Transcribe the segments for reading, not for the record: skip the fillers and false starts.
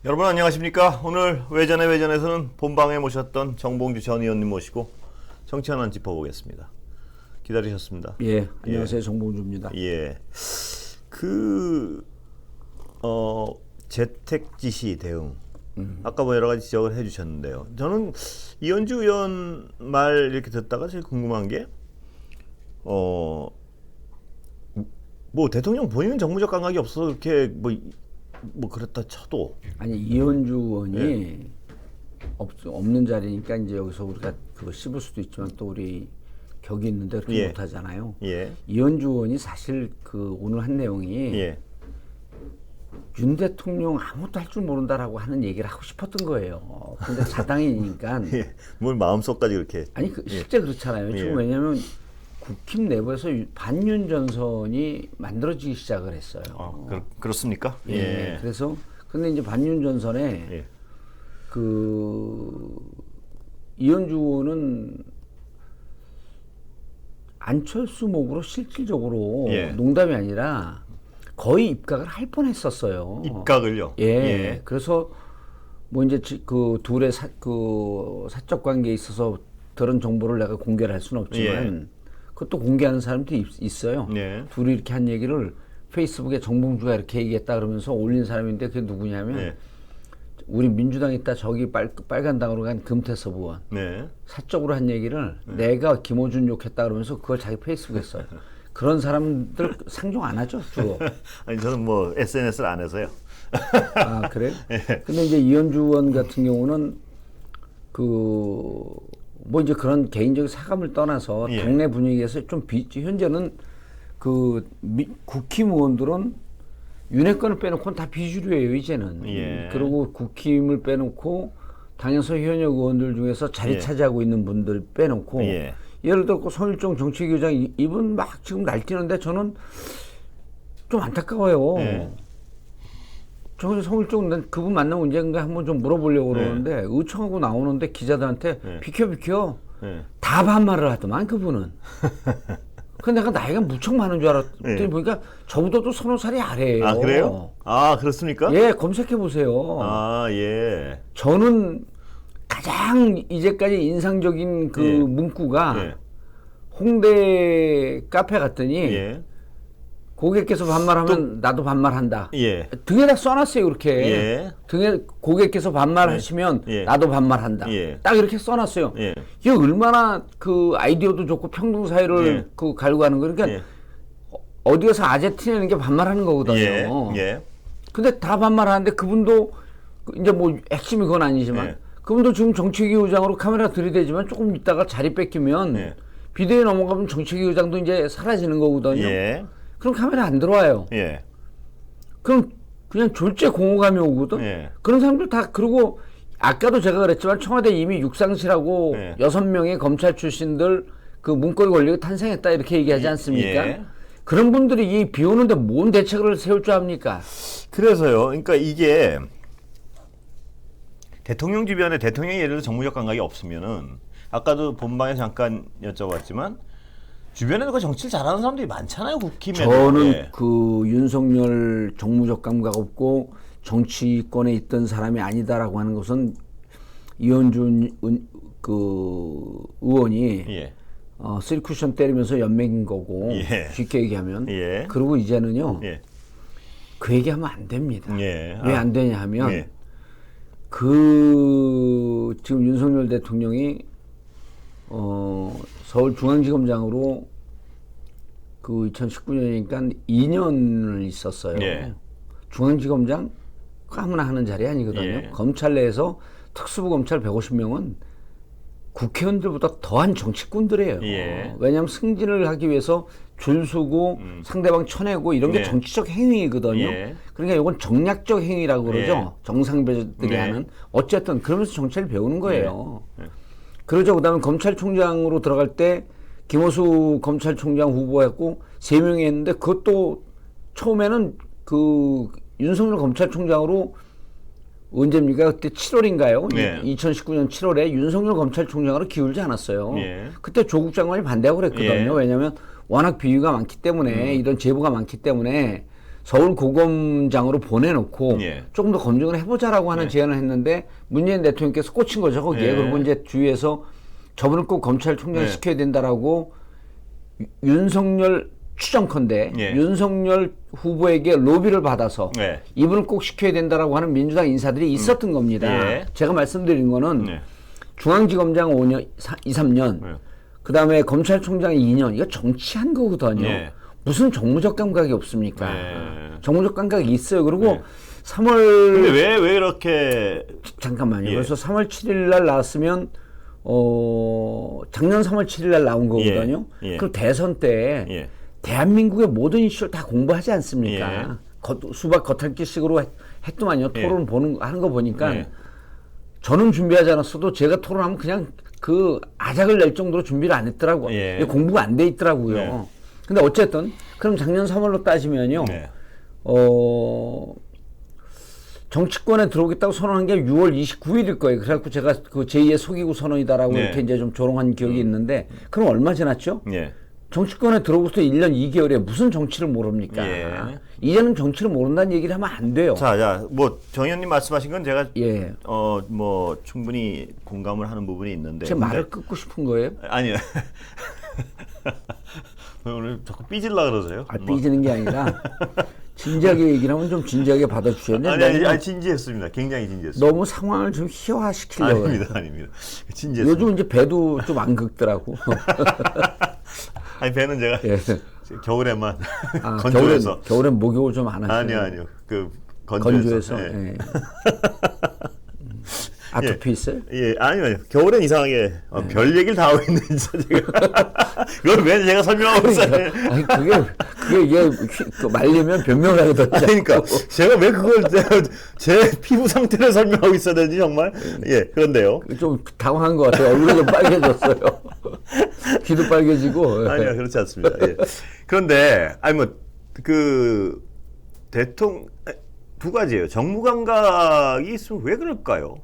여러분 안녕하십니까? 오늘 외전에서는 본방에 모셨던 정봉주 전 의원님 모시고 정치 하나 짚어보겠습니다. 기다리셨습니다. 예, 안녕하세요. 정봉주입니다. 예, 재택 지시 대응. 아까 뭐 여러 가지 지적을 해주셨는데요. 저는 이현주 의원 말 이렇게 듣다가 제일 궁금한 게, 뭐 대통령 본인은 정무적 감각이 없어서 그렇게 뭐 그렇다 쳐도 아니 이현주 의원이 없는 자리니까 이제 여기서 우리가 그거 씹을 수도 있지만 또 우리 격이 있는데 그렇게 못하잖아요. 이현주 의원이 사실 그 오늘 한 내용이 윤 대통령 아무것도 할 줄 모른다라고 하는 얘기를 하고 싶었던 거예요. 근데 자당이니까 뭘 마음속까지 그렇게 아니 실제 그렇잖아요. 지금 왜냐하면 국힘 내부에서 반윤 전선이 만들어지기 시작을 했어요. 그렇습니까? 예. 그래서 근데 이제 반윤 전선에 이현주 의원은 안철수 목으로 실질적으로 농담이 아니라 거의 입각을 할 뻔했었어요. 입각을요? 예. 그래서 뭐 이제 그 둘의 사적 관계에 있어서 그런 정보를 내가 공개를 할 수는 없지만 그것도 공개하는 사람도 있어요. 둘이 이렇게 한 얘기를 페이스북에 정봉주가 이렇게 얘기했다 그러면서 올린 사람인데 그게 누구냐면 우리 민주당 있다 저기 빨간당으로 간 금태섭 의원. 사적으로 한 얘기를 내가 김어준 욕했다 그러면서 그걸 자기 페이스북에 써요. 그런 사람들 상종 안 하죠, 주로. 아니 저는 뭐 SNS를 안 해서요. 아 그래요? 근데 이제 이현주 의원 같은 경우는 뭐 이제 그런 개인적인 사감을 떠나서 당내 분위기에서 좀 현재는 국힘 의원들은 윤핵관을 빼놓고는 다 비주류예요 이제는. 그리고 국힘을 빼놓고 당에서 현역 의원들 중에서 자리 차지하고 있는 분들 빼놓고 예를 들어 성일종 정치기부장 이분 막 지금 날뛰는데 저는 좀 안타까워요. 저는 성일종 난 그분 만나면 언젠가 한번 좀 물어보려고 그러는데 의청하고 나오는데 기자들한테 비켜 다 반말을 하더만 그분은. 근데 내가 나이가 무척 많은 줄 알았더니 보니까 저보다도 30살이 아래예요. 아 그래요? 아 그렇습니까? 예, 검색해 보세요. 아 예. 저는 가장 이제까지 인상적인 문구가 홍대 카페 갔더니 고객께서 반말하면 나도 반말한다. 등에다 써놨어요 그렇게. 등에 고객께서 반말하시면 나도 반말한다. 딱 이렇게 써놨어요. 이게 얼마나 아이디어도 좋고 평등사회를 갈고 가는 거. 그러니까 어디 가서 아재 티내는 게 반말하는 거거든요. 근데 다 반말하는데 그분도 이제 뭐 핵심이 그건 아니지만 그분도 지금 정치기구장으로 카메라 들이대지만 조금 있다가 자리 뺏기면 비대위 넘어가면 정치기구장도 이제 사라지는 거거든요. 그럼 카메라 안 들어와요. 그럼 그냥 졸제 공허감이 오거든. 그런 사람들 다 그리고 아까도 제가 그랬지만 청와대 이미 육상실하고 6명의 검찰 출신들 문거리 권력이 탄생했다 이렇게 얘기하지 않습니까? 그런 분들이 이 비 오는데 뭔 대책을 세울 줄 압니까? 그래서요. 그러니까 이게 대통령 주변에 대통령이 예를 들어 정무적 감각이 없으면은 아까도 본방에 잠깐 여쭤봤지만 주변에도 그 정치를 잘하는 사람들이 많잖아요, 국힘에도. 저는 윤석열 정무적 감각 없고 정치권에 있던 사람이 아니다라고 하는 것은 이현주 의원이 쓰리 쿠션 때리면서 연맹인 거고 쉽게 얘기하면 그리고 이제는요 그 얘기하면 안 됩니다. 왜 안 되냐 하면 지금 윤석열 대통령이 서울중앙지검장으로 2019년이니까 2년을 있었어요. 중앙지검장 아무나 하는 자리 아니거든요. 검찰 내에서 특수부 검찰 150명은 국회의원들보다 더한 정치꾼들이에요. 왜냐하면 승진을 하기 위해서 줄 서고 상대방 쳐내고 이런 게 정치적 행위거든요. 그러니까 이건 정략적 행위라고 그러죠. 정상배들이 하는. 어쨌든 그러면서 정치를 배우는 거예요. 그러죠. 그다음에 검찰총장으로 들어갈 때 김호수 검찰총장 후보였고 3명이 했는데 그것도 처음에는 윤석열 검찰총장으로 언제입니까? 그때 7월인가요? 2019년 7월에 윤석열 검찰총장으로 기울지 않았어요. 그때 조국 장관이 반대하고 그랬거든요. 왜냐하면 워낙 비위가 많기 때문에 이런 제보가 많기 때문에 서울 고검장으로 보내놓고 예. 조금 더 검증을 해보자라고 하는 제안을 했는데 문재인 대통령께서 꽂힌 거죠 거기에. 그리고 이제 주위에서 저분을 꼭 검찰총장 시켜야 된다라고 윤석열 추정컨대 윤석열 후보에게 로비를 받아서 이분을 꼭 시켜야 된다라고 하는 민주당 인사들이 있었던 겁니다. 제가 말씀드린 거는 중앙지검장 5년, 2, 3년 그 다음에 검찰총장 2년 이거 정치한 거거든요. 무슨 정무적 감각이 없습니까? 정무적 감각이 있어요. 그리고 3월 근데 왜 이렇게 잠깐만요. 그래서 3월 7일 날 나왔으면 작년 3월 7일 날 나온 거거든요. 그 대선 때 대한민국의 모든 이슈를 다 공부하지 않습니까? 수박 겉핥기식으로 했더만요. 토론 하는 거 보니까 저는 준비하지 않았어도 제가 토론하면 그냥 그 아작을 낼 정도로 준비를 안 했더라고요. 공부가 안 돼 있더라고요. 근데 어쨌든 그럼 작년 3월로 따지면요. 정치권에 들어오겠다고 선언한 게 6월 29일일 거예요. 그래갖고 제가 그 제2의 속이고 선언이다라고 이렇게 이제 좀 조롱한 기억이 있는데 그럼 얼마 지났죠? 정치권에 들어오고서 1년 2개월에 무슨 정치를 모릅니까? 이제는 정치를 모른다는 얘기를 하면 안 돼요. 자, 뭐 정 의원님 말씀하신 건 제가 뭐 충분히 공감을 하는 부분이 있는데 제 말을 끊고 싶은 거예요? 아니요. 오늘 자꾸 삐질라 그러세요? 삐지는 게 아니라 진지하게 얘기를 하면 좀 진지하게 받아주셔야 돼요. 아니, 진지했습니다. 굉장히 진지했습니다. 너무 상황을 좀 희화시키려고. 아닙니다. 진지했습니다. 요즘 이제 배도 좀 안 긁더라고. 아니 배는 제가 겨울에만 건조해서. 겨울엔 목욕을 좀 안 하시죠? 아니요. 그 건조해서. 아토피 있어요? 아니요. 겨울엔 이상하게 별 얘기를 다 하고 있는 제가. 그걸 왜 제가 설명하고 있어요? 아니 그게 이게 말리면 변명을 하거든요. 그러니까 제가 왜 그걸 제 피부 상태를 설명하고 있어야 되지 정말? 그런데요. 좀 당황한 것 같아요. 얼굴이 좀 빨개졌어요. 귀도 빨개지고. 아니요, 그렇지 않습니다. 그런데 아니 뭐 그 대통령 두 가지예요. 정무 감각이 있으면 왜 그럴까요?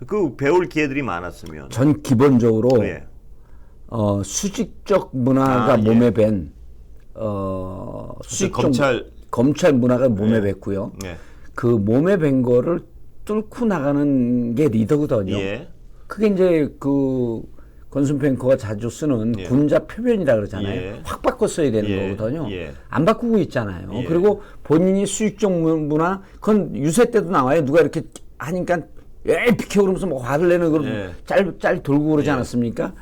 그 배울 기회들이 많았으면. 전 기본적으로 수직적 문화가 몸에 밴 수직적 검찰 문화가 몸에 뱄고요. 그 몸에 밴 거를 뚫고 나가는 게 리더거든요. 그게 이제 그 건순 앵커가 자주 쓰는 군자 표변이라 그러잖아요. 확 바꿔 써야 되는 거거든요. 안 바꾸고 있잖아요. 그리고 본인이 수직적 문화, 그건 유세 때도 나와요. 누가 이렇게 하니까 비켜 그러면서 뭐 화를 내는 그런 짤 돌고 그러지 않았습니까?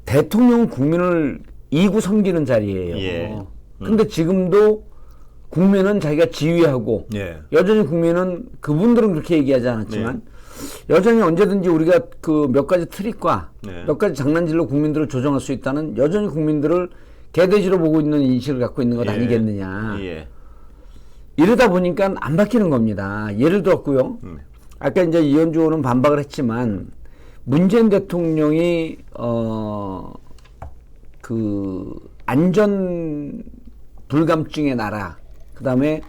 대통령은 국민을 이구 섬기는 자리예요. 근데 지금도 국민은 자기가 지휘하고 여전히 국민은 그분들은 그렇게 얘기하지 않았지만 여전히 언제든지 우리가 그 몇 가지 트릭과 몇 가지 장난질로 국민들을 조정할 수 있다는 여전히 국민들을 개돼지로 보고 있는 인식을 갖고 있는 것 아니겠느냐. 이러다 보니까 안 바뀌는 겁니다. 예를 들었고요. 아까 이제 이현주 의원은 반박을 했지만 문재인 대통령이 그 안전 불감증의 나라, 그다음에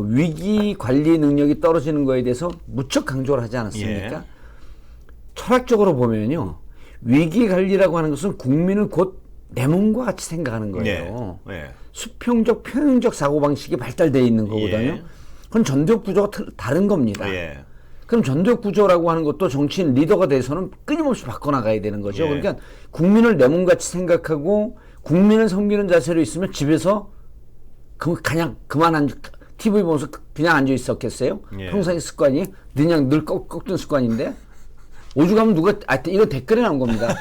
위기 관리 능력이 떨어지는 거에 대해서 무척 강조를 하지 않았습니까? 철학적으로 보면요, 위기 관리라고 하는 것은 국민을 곧 내 몸과 같이 생각하는 거예요. 수평적, 평형적 사고방식이 발달되어 있는 거거든요. 그건 전도역 구조가 다른 겁니다. 그럼 전도역 구조라고 하는 것도 정치인 리더가 돼서는 끊임없이 바꿔나가야 되는 거죠. 그러니까 국민을 내 몸같이 생각하고 국민을 섬기는 자세로 있으면 집에서 그냥 그만 TV 보면서 그냥 앉아 있었겠어요? 평상시 습관이 그냥 늘 꺾는 습관인데 오죽하면 누가 이거 댓글에 나온 겁니다.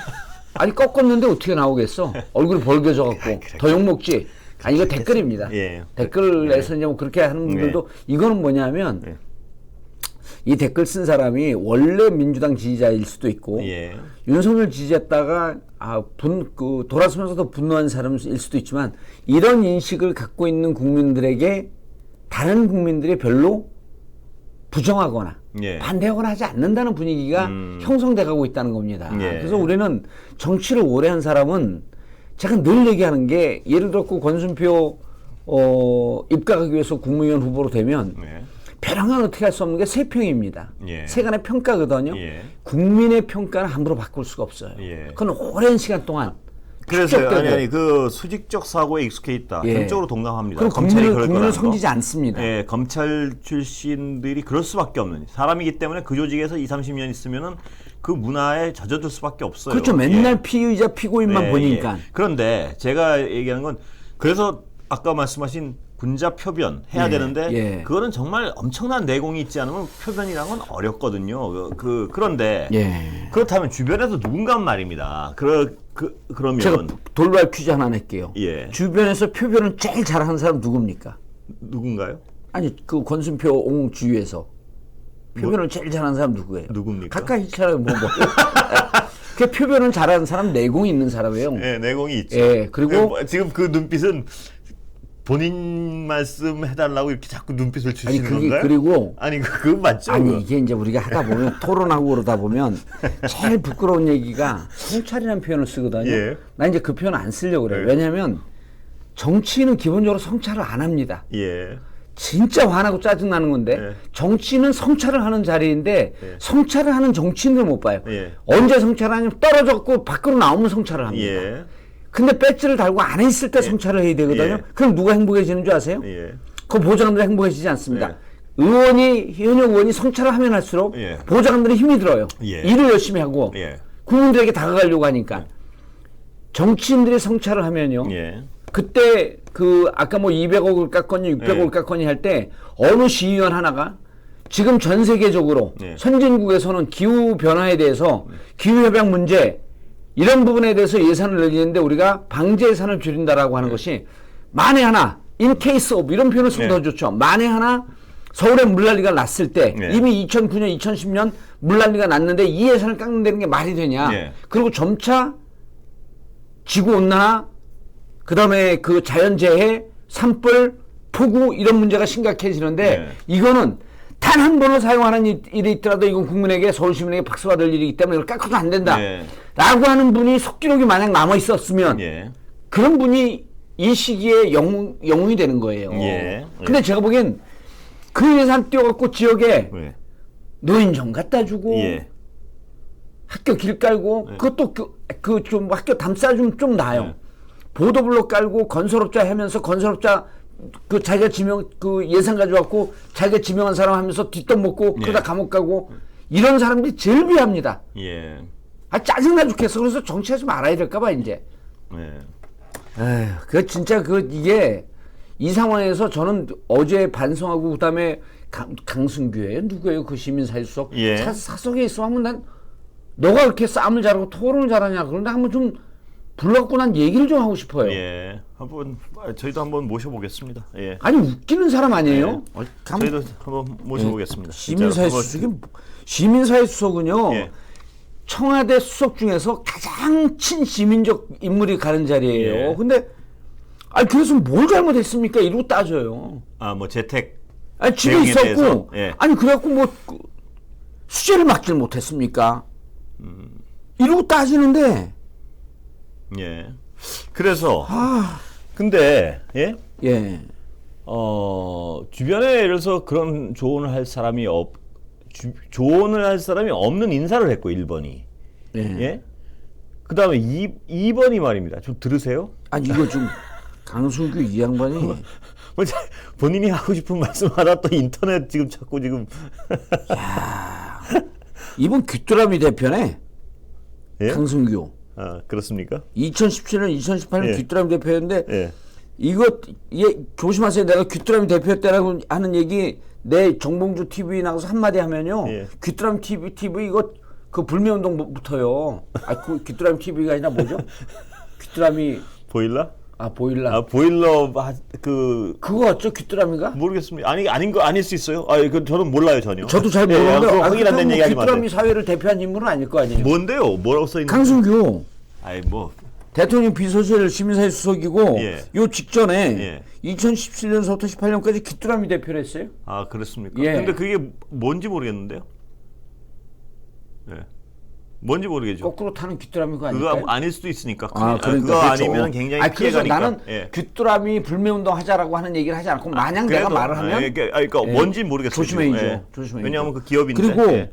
아니 꺾었는데 어떻게 나오겠어? 얼굴이 벌개져 갖고 더 욕먹지. 아니 이거 댓글입니다. 댓글에서 이제 뭐 그렇게 하는 분들도 이거는 뭐냐면 이 댓글 쓴 사람이 원래 민주당 지지자일 수도 있고 윤석열 지지했다가 돌아서면서도 분노한 사람일 수도 있지만 이런 인식을 갖고 있는 국민들에게 다른 국민들이 별로 부정하거나 반대하거나 하지 않는다는 분위기가 형성돼 가고 있다는 겁니다. 그래서 우리는 정치를 오래 한 사람은 제가 늘 얘기하는 게 예를 들어 권순표 입각하기 위해서 국무위원 후보로 되면 벼랑은 어떻게 할 수 없는 게 세평입니다. 세간의 평가거든요. 국민의 평가는 함부로 바꿀 수가 없어요. 그건 오랜 시간 동안 그래서 축적되고. 아니 그 수직적 사고에 익숙해 있다. 예. 전적으로 동감합니다. 그럼 검찰이 그럴 국민을 거라는 섬기지 거. 않습니다. 예, 검찰 출신들이 그럴 수밖에 없는 사람이기 때문에 그 조직에서 20, 30년 있으면은 그 문화에 젖어들 수밖에 없어요. 그렇죠. 맨날 예. 피의자 피고인만 예, 보니까. 예. 그런데 제가 얘기하는 건 그래서 아까 말씀하신 군자 표변 해야 예, 되는데 예. 그거는 정말 엄청난 내공이 있지 않으면 표변이란 건 어렵거든요. 그런데 예. 그렇다면 주변에서 누군가 말입니다. 그러면 제가 돌발 퀴즈 하나 낼게요. 예. 주변에서 표변을 제일 잘하는 사람 누굽니까? 누군가요? 아니 그 권순표 옹 주위에서 표변을 제일 잘하는 사람 누구예요? 누굽니까? 가까이 있잖아요. 그 표변을 잘하는 사람 내공이 있는 사람이에요. 예, 내공이 있죠. 예, 그리고 뭐 지금 그 눈빛은 본인 말씀 해달라고 이렇게 자꾸 눈빛을 주시는 건가요? 그리고 아니 그건 맞죠? 아니 이게 이제 우리가 하다 보면 토론하고 그러다 보면 제일 부끄러운 얘기가 성찰이라는 표현을 쓰거든요. 예. 나 이제 그 표현 안 쓰려고 그래요. 예. 왜냐하면 정치인은 기본적으로 성찰을 안 합니다. 예. 진짜 화나고 짜증나는 건데 예. 정치인은 성찰을 하는 자리인데 예. 성찰을 하는 정치인들 못 봐요. 예. 언제 성찰하냐면 떨어졌고 밖으로 나오면 성찰을 합니다. 예. 근데 배지를 달고 안에 있을 때 성찰을 해야 되거든요. 예. 그럼 누가 행복해지는 줄 아세요? 예. 그 보좌관들이 행복해지지 않습니다. 예. 현역 의원이 성찰을 하면 할수록 예. 보좌관들이 힘이 들어요. 예. 일을 열심히 하고 예. 국민들에게 다가가려고 하니까. 정치인들이 성찰을 하면요. 예. 그때 그 아까 뭐 200억을 깎거니 600억을 예. 깎거니 할 때 어느 시의원 하나가 지금 전 세계적으로 예. 선진국에서는 기후 변화에 대해서 기후 협약 문제 이런 부분에 대해서 예산을 늘리는데 우리가 방제 예산을 줄인다라고 하는 것이 만에 하나 in case of 이런 표현을 쓰면 더 좋죠. 만에 하나 서울에 물난리가 났을 때 네. 이미 2009년 2010년 물난리가 났는데 이 예산을 깎는다는 게 말이 되냐. 네. 그리고 점차 지구온난화 그다음에 그 자연재해 산불 폭우 이런 문제가 심각해지는데 네. 이거는 단 한 번을 사용하는 일이 있더라도 이건 국민에게 서울 시민에게 박수 받을 일이기 때문에 이걸 깎아도 안 된다. 네. 라고 하는 분이 속기록이 만약 남아 있었으면 예. 그런 분이 이 시기에 영웅이 되는 거예요. 예. 근데 제가 보기엔 그 예산 띄워갖고 지역에 예. 노인정 갖다 주고 예. 학교 길 깔고 그것도 그 좀 학교 담싸주면 좀 나아요. 네. 보도블록 깔고 건설업자 하면서 건설업자 그 자기가 지명 그 예산 가져갖고 자기가 지명한 사람 하면서 뒷돈 먹고 그러다 감옥 가고 이런 사람들이 제일 비합니다. 예. 아 짜증나 죽겠어. 그래서 정치하지 말아야 될까봐 이제. 예. 에휴, 그 진짜 이게 이 상황에서 저는 어제 반성하고 그다음에 강승규예요 누구예요 그 시민사회수석 예. 사석에 있어 하면 난 너가 그렇게 싸움을 잘하고 토론을 잘하냐 그런데 한번 좀 불러갖고 난 얘기를 좀 하고 싶어요. 예. 한번 저희도 한번 모셔보겠습니다. 예. 아니 웃기는 사람 아니에요? 예. 저희도 한번 모셔보겠습니다. 시민사회 수석은요. 예. 청와대 수석 중에서 가장 친시민적 인물이 가는 자리예요. 예. 근데 아니 그래서 뭘 잘못했습니까? 이러고 따져요. 아, 뭐 재택 아니 집에 내용에 있었고 대해서? 예. 아니 그래갖고 뭐 수재를 막질 못했습니까? 이러고 따지는데 예. 그래서 근데 예? 예. 주변에 예를 들어서 그런 조언을 할 사람이 조언을 할 사람이 없는 인사를 했고 1번이. 예. 예? 그다음에 2번이 말입니다. 좀 들으세요? 아니 이거 좀 강승규 이 양반이 뭐 본인이 하고 싶은 말씀하다 또 인터넷 지금 자꾸 지금 이번 귀뚜라미 대표네. 예? 강승규. 아, 그렇습니까? 2017년, 2018년 예. 귀뚜라미 대표였는데 예. 조심하세요. 내가 귀뚜라미 대표였다라고 하는 얘기 내 정봉주 TV 나가서 한마디 하면요. 예. 귀뚜라미 TV 이거 그 불매운동부터요. 아, 그 귀뚜라미 TV가 아니라 뭐죠? 귀뚜라미 보일러? 보일러. 아, 보일러 그거 같죠? 귀뚜라미가? 모르겠습니다. 아닐 수 있어요. 아, 그 저는 몰라요 전혀. 저도 잘 예, 모르는데 그거 확인 안 된 얘기 하지 마세요. 귀뚜라미 사회를 대표한 인물은 아닐 거 아니에요. 뭔데요? 뭐라고 써 있는? 강승규. 아이 뭐. 대통령 비서실 시민사회 수석이고 예. 요 직전에 예. 2017년서부터 18년까지 귀뚜라미 대표를 했어요. 아, 그렇습니까? 예. 근데 그게 뭔지 모르겠는데요. 예. 뭔지 모르겠죠. 거꾸로 타는 귀뚜라미가 그거 아닐까요? 아닐 수도 있으니까. 그러니까 그거 그렇죠. 아니면 굉장히 그래서 피해가니까. 나는 예. 귀뚜라미 불매운동 하자라고 하는 얘기를 하지 않고 마냥 내가 말을 하면 그러니까 예. 뭔지 모르겠어요. 조심해야죠. 지금. 예. 조심해야죠. 왜냐하면 그 기업인데. 그리고 예.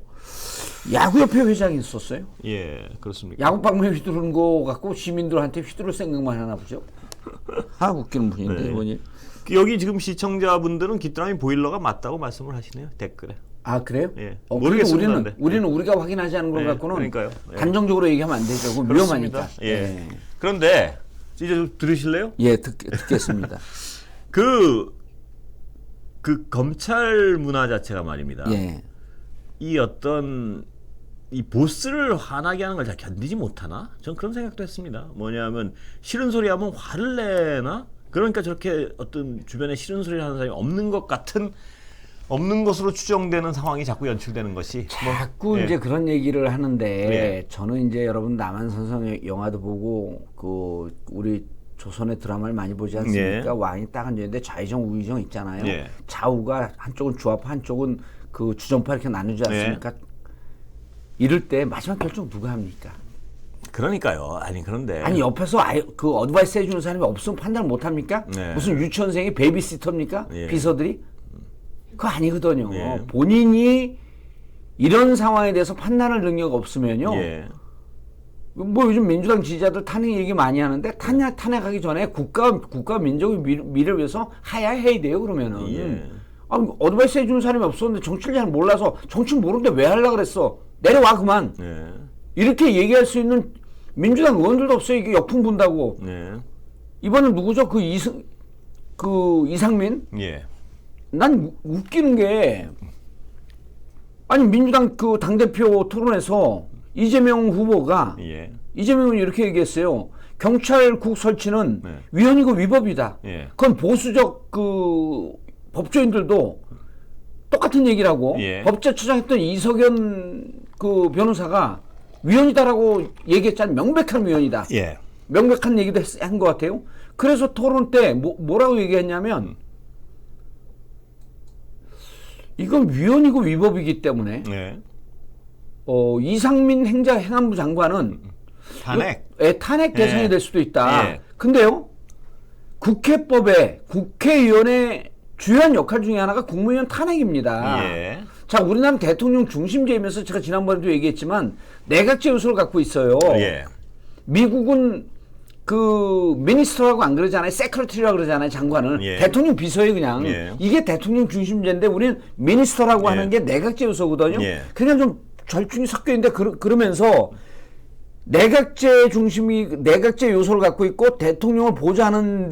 야구협회 회장이 있었어요. 예, 그렇습니까? 야구방망이 휘두르는 거 갖고 시민들한테 휘두를 생각만 하나 보죠. 아, 웃기는 분인데, 네. 이분이. 여기 지금 시청자분들은 귀뚜라미 보일러가 맞다고 말씀을 하시네요. 댓글에. 아, 그래요? 예. 모르겠습니다. 우리는 우리가 확인하지 않은 걸 네, 갖고는 그러니까요. 예. 단정적으로 얘기하면 안 되죠. 그건 위험하니까. 예. 예. 그런데 이제 좀 들으실래요? 예, 듣겠습니다. 그 검찰 문화 자체가 말입니다. 예. 이 어떤 이 보스를 화나게 하는 걸 잘 견디지 못하나? 전 그런 생각도 했습니다. 뭐냐면 싫은 소리 하면 화를 내나? 그러니까 저렇게 어떤 주변에 싫은 소리를 하는 사람이 없는 것으로 추정되는 상황이 자꾸 연출되는 것이 자꾸 예. 이제 그런 얘기를 하는데 예. 저는 이제 여러분 남한산성 영화도 보고 우리 조선의 드라마를 많이 보지 않습니까? 예. 왕이 딱 앉아있는데 좌의정 우의정 있잖아요. 예. 좌우가 한쪽은 주합파 한쪽은 그 주전파 이렇게 나누지 않습니까? 이럴 때 마지막 결정 누가 합니까? 그러니까요. 아니 그런데 옆에서 그 어드바이스 해주는 사람이 없으면 판단을 못 합니까? 네. 무슨 유치원생이 베이비시터입니까? 예. 비서들이? 그거 아니거든요. 예. 본인이 이런 상황에 대해서 판단할 능력 없으면요. 예. 뭐 요즘 민주당 지지자들 탄핵 얘기 많이 하는데 탄핵하기 전에 국가 민족의 미래를 위해서 하야해야 돼요. 그러면은 예. 어드바이스 해주는 사람이 없었는데 정치를 잘 몰라서 정치 모르는데 왜 하려고 그랬어? 내려와 그만. 예. 이렇게 얘기할 수 있는 민주당 의원들도 없어요. 이게 역풍 분다고. 예. 이번엔 누구죠? 이상민? 예. 난 웃기는 게 아니 민주당 그 당대표 토론에서 이재명 후보가 예. 이재명은 이렇게 얘기했어요. 경찰국 설치는 네. 위헌이고 위법이다. 예. 그건 보수적 그 법조인들도 똑같은 얘기를 하고 예. 법제처장했던 이석연 그 변호사가 위헌이다라고 얘기했잖아요. 명백한 위헌이다. 예. 명백한 얘기도 한 것 같아요. 그래서 토론 때 뭐라고 얘기했냐면 이건 위헌이고 위법이기 때문에 예. 이상민 행안부 장관은 탄핵 대상이 예. 될 수도 있다. 예. 근데요, 국회법에 국회의원의 주요한 역할 중에 하나가 국무위원 탄핵입니다. 예. 자, 우리나라는 대통령 중심제이면서 제가 지난번에도 얘기했지만 내각제 요소를 갖고 있어요. 예. 미국은 그 미니스터라고 안 그러잖아요. 세크레터리라고 그러잖아요. 장관을. 예. 대통령 비서예요 그냥. 예. 이게 대통령 중심제인데 우리는 미니스터라고 예. 하는 게 내각제 요소거든요. 예. 그냥 좀 절충이 섞여 있는데 그러면서 내각제 요소를 갖고 있고 대통령을 보좌하는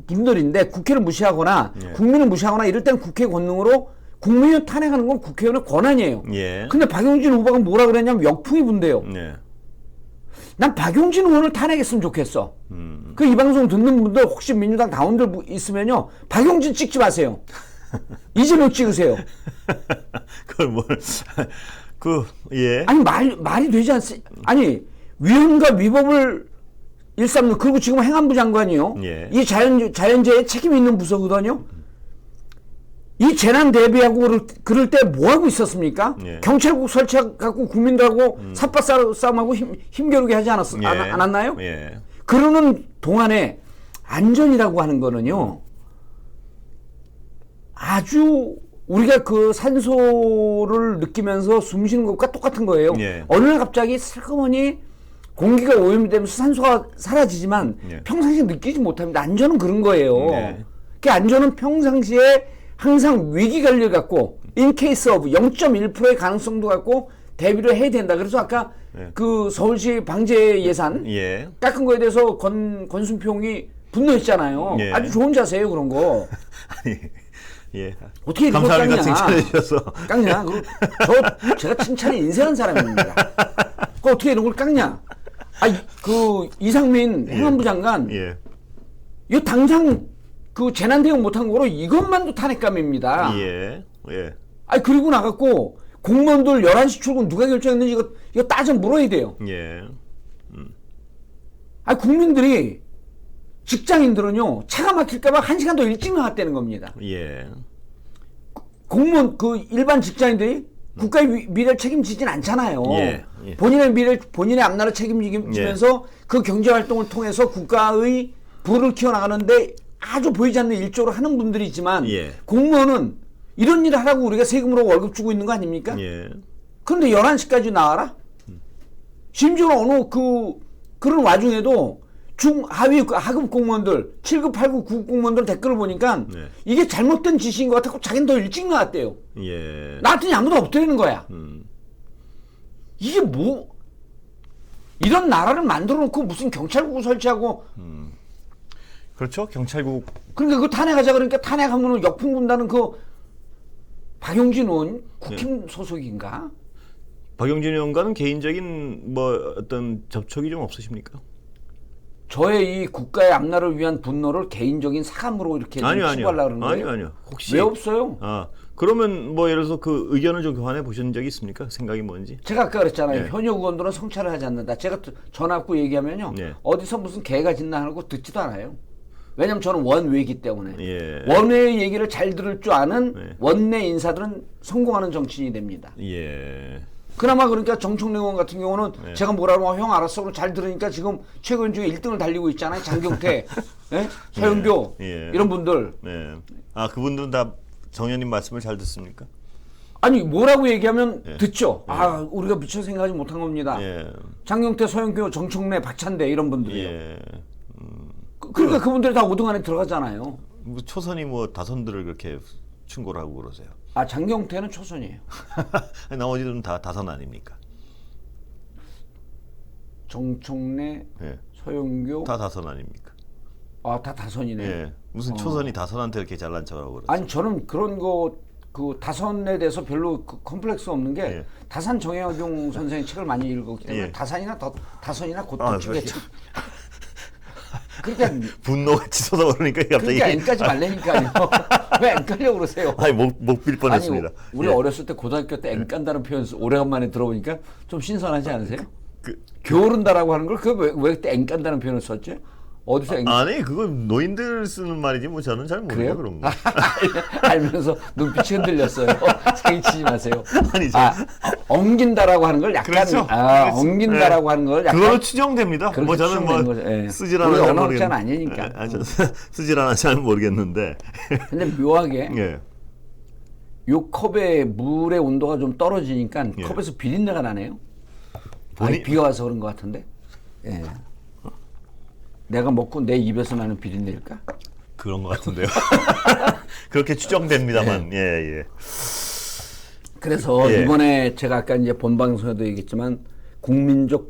분들인데 국회를 무시하거나 예. 국민을 무시하거나 이럴 땐 국회 권능으로 국무위원 탄핵하는 건 국회의원의 권한이에요. 예. 근데 박용진 후보가 뭐라 그랬냐면 역풍이 분대요. 예. 난 박용진 의원을 탄핵했으면 좋겠어. 그 이 방송 듣는 분들 혹시 민주당 당원들 있으면요. 박용진 찍지 마세요. 이재명 찍으세요. 예. 아니 말이 되지 않습니까? 아니 위헌과 위법을 일삼는 그리고 지금 행안부 장관이요. 예. 이 자연재해 책임 있는 부서거든요. 이 재난 대비하고 그럴 때 뭐 하고 있었습니까? 예. 경찰국 설치해갖고 국민들하고 삿바 싸움하고 힘겨루게 하지 예. 않았나요? 예. 그러는 동안에 안전이라고 하는 거는요. 아주 우리가 그 산소를 느끼면서 숨 쉬는 것과 똑같은 거예요. 예. 어느 날 갑자기 슬그머니 공기가 오염이 되면서 산소가 사라지지만 예. 평상시에 느끼지 못합니다. 안전은 그런 거예요. 예. 그 안전은 평상시에 항상 위기 관리를 갖고 in case of 0.1%의 가능성도 갖고 대비를 해야 된다. 그래서 아까 예. 그 서울시 방제 예산 예. 깎은 거에 대해서 권순평이 분노했잖아요. 예. 아주 좋은 자세예요, 그런 거. 아니, 예. 어떻게 이런 걸 감사합니다. 깎냐. 칭찬해 주셔서. 깎냐? 제가 칭찬이 인색한 사람입니다. 그 어떻게 이런 걸 깎냐? 그 이상민 행안부 장관 예. 이거 당장 그 재난 대응 못한 거로 이것만도 탄핵감입니다. 예. 예. 그리고 나갔고 공무원들 11시 출근 누가 결정했는지 이거 따져 물어야 돼요. 예. 국민들이 직장인들은요 차가 막힐까봐 1시간 더 일찍 나갔다는 겁니다. 예. 공무원 그 일반 직장인들이 국가의 미래를 책임지진 않잖아요. 예. 예. 본인의 앞나라 책임지면서 그 경제 활동을 통해서 국가의 부를 키워나가는데 아주 보이지 않는 일조를 하는 분들이 있지만 예. 공무원은 이런 일을 하라고 우리가 세금으로 월급 주고 있는 거 아닙니까? 예. 근데 11시까지 나와라? 심지어 어느 그런 와중에도 하위 하급 공무원들, 7급, 8급, 9급 공무원들 댓글을 보니까 네. 이게 잘못된 지시인 것 같고 자기는 더 일찍 나왔대요. 예. 나한테는 아무도 없다는 거야. 이게 뭐, 이런 나라를 만들어 놓고 무슨 경찰국을 설치하고. 그렇죠. 경찰국. 그러니까 그 탄핵하자 그러니까 탄핵하면 역풍 분다는 그 박용진 의원 국힘 소속인가? 박용진 의원과는 개인적인 뭐 어떤 접촉이 좀 없으십니까? 저의 이 국가의 앞날을 위한 분노를 개인적인 사감으로 이렇게 치부하려고 그러는 거예요? 아니요. 혹시 왜 없어요? 그러면 뭐 예를 들어서 그 의견을 좀 교환해 보신 적이 있습니까? 생각이 뭔지? 제가 아까 그랬잖아요. 네. 현역 의원들은 성찰을 하지 않는다. 제가 전화 갖고 얘기하면요. 네. 어디서 무슨 개가 짖나 하고 듣지도 않아요. 왜냐면 저는 원외이기 때문에. 예. 원외의 얘기를 잘 들을 줄 아는 네. 원내 인사들은 성공하는 정치인이 됩니다. 예. 그나마 그러니까 정청래 의원 같은 경우는 네. 제가 뭐라고 형 알았어. 그럼 잘 들으니까 지금 최고위원 중에 1등을 달리고 있잖아요. 장경태, 예? 서영교 예. 이런 분들. 네. 그분들은 다 정현님 말씀을 잘 듣습니까? 아니 뭐라고 얘기하면 예. 듣죠. 우리가 미처 생각하지 못한 겁니다. 예. 장경태, 서영교, 정청래, 박찬대 이런 분들이요. 예. 그러니까 그분들이 다 5등 안에 들어가잖아요. 뭐 초선이 뭐 다선들을 그렇게 충고를 하고 그러세요. 장경태는 초선이에요. 나머지들은 다 다선 아닙니까? 정청래, 예. 서영교 다 다선 아닙니까? 다 다선이네. 예. 무슨 초선이 다선한테 이렇게 잘난 척하고 그러세요. 아니 저는 그런 거 그 다선에 대해서 별로 컴플렉스 없는 게 예. 다산 정혜경 선생의 책을 많이 읽었기 때문에 예. 다선이나 곧치겠죠. 그러니까 분노가 치솟아 오르니까 갑자기. 그러니까 N까지 말래니까요. 왜 N 깔려고 그러세요? 아니 목빌 뻔했습니다. 아니, 우리 예. 어렸을 때 고등학교 때 N 깐다는 표현 오래간만에 들어보니까 좀 신선하지 않으세요? 게으른다라고 하는 걸 왜 그때 N 깐다는 표현을 썼지? 어디서 N? 아니 그건 노인들 쓰는 말이지 뭐 저는 잘 모르요 그래요? 그런 거. 알면서 눈빛이 흔들렸어요. 사기치지 마세요. 아니 엉긴다라고 하는 걸 약간 그렇죠. 엉긴다라고 하는 걸 약간 그걸로 추정됩니다. 그렇게 뭐 저는 추정된 뭐 거죠. 예. 쓰질 우리가 않아서 언어학자는 아니니까. 저는 쓰질 않아서 잘 모르겠는데. 근데 묘하게 예. 요 컵의 물의 온도가 좀 떨어지니까 예. 컵에서 비린내가 나네요. 본인- 비가 와서 그런 것 같은데. 예. 내가 먹고 내 입에서 나는 비린내일까? 그런 것 같은데요. 그렇게 추정됩니다만. 예. 그래서 예. 이번에 제가 아까 이제 본 방송에도 얘기했지만 국민적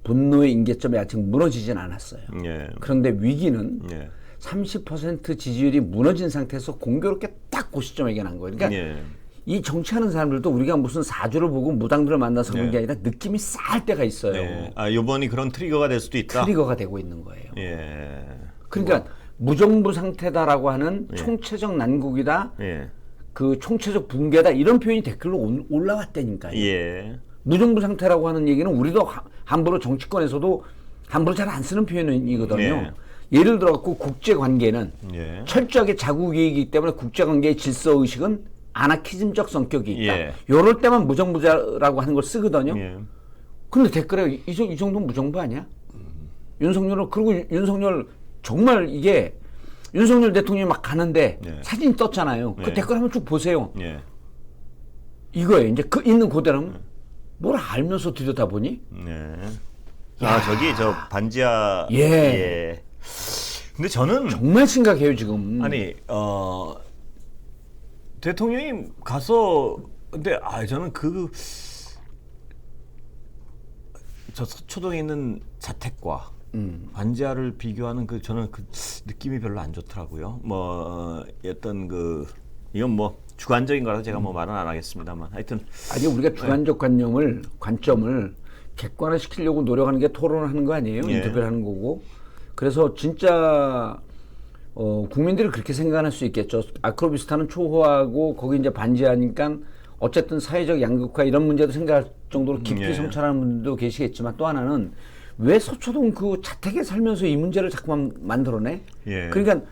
분노의 임계점이 아직 무너지진 않았어요. 예. 그런데 위기는 예. 30% 지지율이 무너진 상태에서 공교롭게 딱 그 시점에 난 거예요. 그러니까 예. 이 정치하는 사람들도 우리가 무슨 사주를 보고 무당들을 만나서 그런 네. 게 아니라 느낌이 쌀 때가 있어요. 네. 요번이 그런 트리거가 될 수도 있다. 트리거가 되고 있는 거예요. 예. 그러니까 무정부 상태다라고 하는 예. 총체적 난국이다. 예. 그 총체적 붕괴다. 이런 표현이 댓글로 올라왔다니까요. 예. 무정부 상태라고 하는 얘기는 우리도 함부로 정치권에서도 함부로 잘 안 쓰는 표현이거든요. 예. 예를 들어 갖고 국제 관계는 예. 철저하게 자국이기 때문에 국제 관계의 질서 의식은 아나키즘적 성격이 있다. 예. 요럴 때만 무정부자라고 하는 걸 쓰거든요. 예. 근데 댓글에 이 정도는 무정부 아니야? 윤석열은 그리고 윤석열 정말 이게 윤석열 대통령이 막 가는데 예. 사진 떴잖아요. 그 예. 댓글 한번 쭉 보세요. 예. 이거예요. 이제 그 있는 그대로 뭘 알면서 들여다보니 네. 저기 저 반지하. 예. 예. 근데 저는 정말 심각해요 지금. 아니 대통령이 가서 근데 저는 저 서초동에 있는 자택과 반지하를 비교하는 저는 그 느낌이 별로 안 좋더라고요. 뭐 어떤 이건 뭐 주관적인 거라서 제가 뭐 말은 안 하겠습니다만 하여튼 아니 우리가 주관적 관점을 객관화시키려고 노력하는 게 토론하는 거 아니에요? 예. 인터뷰를 하는 거고. 그래서 진짜 국민들이 그렇게 생각할 수 있겠죠. 아크로비스타는 초호하고 거기 이제 반지하니까 어쨌든 사회적 양극화 이런 문제도 생각할 정도로 깊이 예. 성찰하는 분들도 계시겠지만 또 하나는 왜 서초동 그 자택에 살면서 이 문제를 자꾸만 만들어내? 예. 그러니까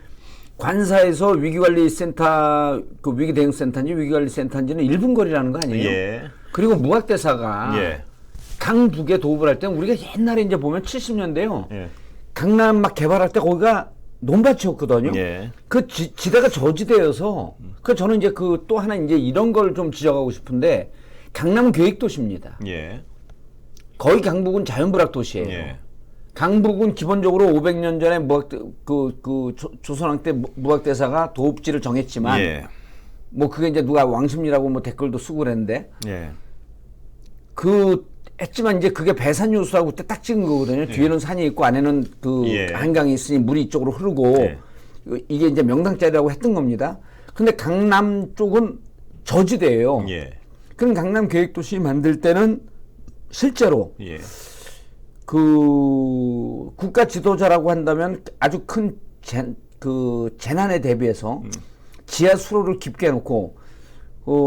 관사에서 위기관리센터 그 위기대응센터인지 위기관리센터인지는 1분 거리라는 거 아니에요? 예. 그리고 무학대사가 예. 강북에 도읍을 할 때는 우리가 옛날에 이제 보면 70년대요. 예. 강남 막 개발할 때 거기가 논밭이었거든요. 예. 그 지대가 저지대여서 그 저는 이제 그 또 하나 이제 이런 걸 좀 지적하고 싶은데 강남은 계획도시입니다. 예. 거의 강북은 자연불락 도시예요. 예. 강북은 기본적으로 500년 전에 조선왕 때 무학대사가 도읍지를 정했지만 예. 뭐 그게 이제 누가 왕십리라고 뭐 댓글도 쓰고 그랬는데 예. 했지만 이제 그게 배산 요수라고 그때 딱 찍은 거거든요. 뒤에는 산이 있고 안에는 한강이 있으니 물이 이쪽으로 흐르고 이게 이제 명당짜리라고 했던 겁니다. 근데 강남 쪽은 저지대예요. 예. 그럼 강남 계획도시 만들 때는 실제로 예. 국가 지도자라고 한다면 아주 큰 재난에 대비해서 지하 수로를 깊게 해놓고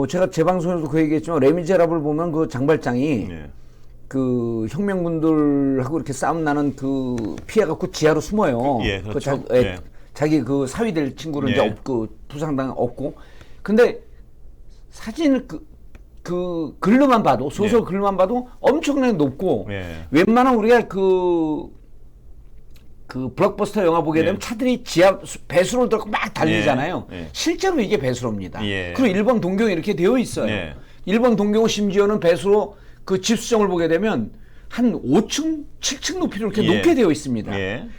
제가 제 방송에서도 그 얘기했지만 레미제라블 보면 그 장발장이 그 혁명군들하고 이렇게 싸움 나는 피해갖고 지하로 숨어요. 예, 그렇죠. 자기 그 사위 될 친구를 이제 부상당 없고. 근데 사진을 글로만 봐도 소설 글로만 봐도 엄청나게 높고 웬만한 우리가 그 블록버스터 영화 보게 되면 차들이 지하 배수로 들어가고 막 달리잖아요. 실제로 이게 배수로입니다. 그리고 일본 동경에 이렇게 되어 있어요. 일본 동경은 심지어는 배수로 그 집수정을 보게 되면 한 5층, 7층 높이로 이렇게 높게 되어 있습니다.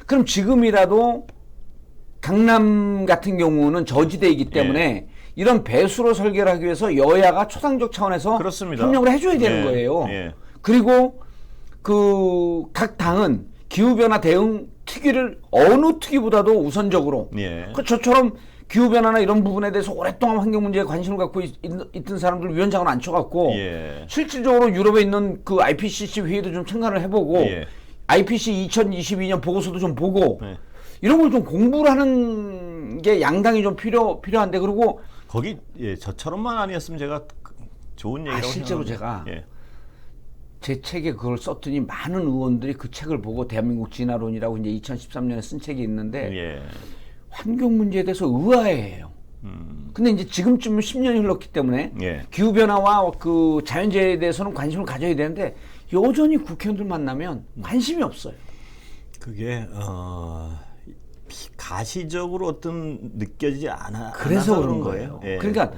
그럼 지금이라도 강남 같은 경우는 저지대이기 때문에 이런 배수로 설계를 하기 위해서 여야가 초당적 차원에서 그렇습니다. 협력을 해줘야 되는 거예요. 그리고 각 당은 기후변화 대응 특위를 어느 특위보다도 우선적으로 저처럼 기후변화나 이런 부분에 대해서 오랫동안 환경 문제에 관심을 갖고 있던 사람들 위원장을 앉혀갖고 실질적으로 유럽에 있는 그 IPCC 회의도 좀 참가를 해보고 IPCC 2022년 보고서도 좀 보고 이런 걸 좀 공부를 하는 게 양당이 좀 필요한데 그리고 거기 저처럼만 아니었으면 제가 좋은 얘기라고 실제로 제가 제 책에 그걸 썼더니 많은 의원들이 그 책을 보고 대한민국 진화론이라고 이제 2013년에 쓴 책이 있는데 환경 문제에 대해서 의아해해요. 근데 이제 지금쯤은 10년이 흘렀기 때문에 기후 변화와 그 자연재해에 대해서는 관심을 가져야 되는데 여전히 국회의원들 만나면 관심이 없어요. 그게 가시적으로 어떤 느껴지지 그래서 그런 거예요. 그러니까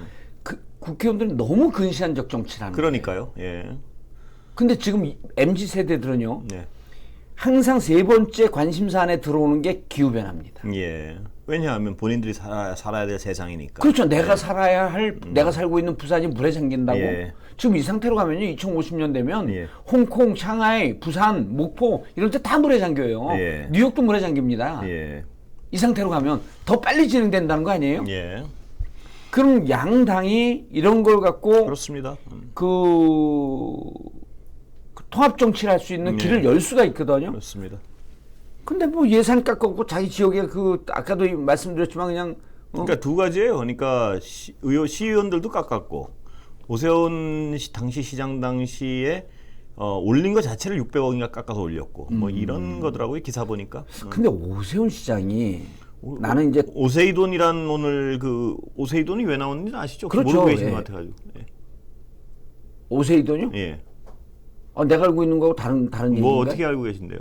국회의원들은 너무 근시안적 정치를 하는 그러니까요. 거예요. 근데 지금 MZ 세대들은요. 항상 세 번째 관심사 안에 들어오는 게 기후변화입니다. 왜냐하면 본인들이 살아야 될 세상이니까. 그렇죠. 내가 살아야 할, 내가 살고 있는 부산이 물에 잠긴다고. 지금 이 상태로 가면요. 2050년 되면 홍콩, 샹하이, 부산, 목포 이런 데 다 물에 잠겨요. 뉴욕도 물에 잠깁니다. 이 상태로 가면 더 빨리 진행된다는 거 아니에요? 그럼 양당이 이런 걸 갖고 그렇습니다. 통합 정치를 할 수 있는 길을 열 수가 있거든요. 그렇습니다. 근데 뭐 예산 깎았고 자기 지역에 아까도 말씀드렸지만 그냥 그러니까 두 가지예요. 그러니까 시의원들도 깎았고 오세훈 당시 시장 당시에 올린 거 자체를 600억인가 깎아서 올렸고 뭐 이런 거더라고요. 기사 보니까. 근데 오세훈 시장이 나는 이제 오세이돈이란 오늘 오세이돈이 왜 나오는지 아시죠? 그렇죠. 모르고 계신 것 같아가지고. 오세이돈이요? 내가 알고 있는 거하고 다른 얘기인가요? 뭐 어떻게 알고 계신데요?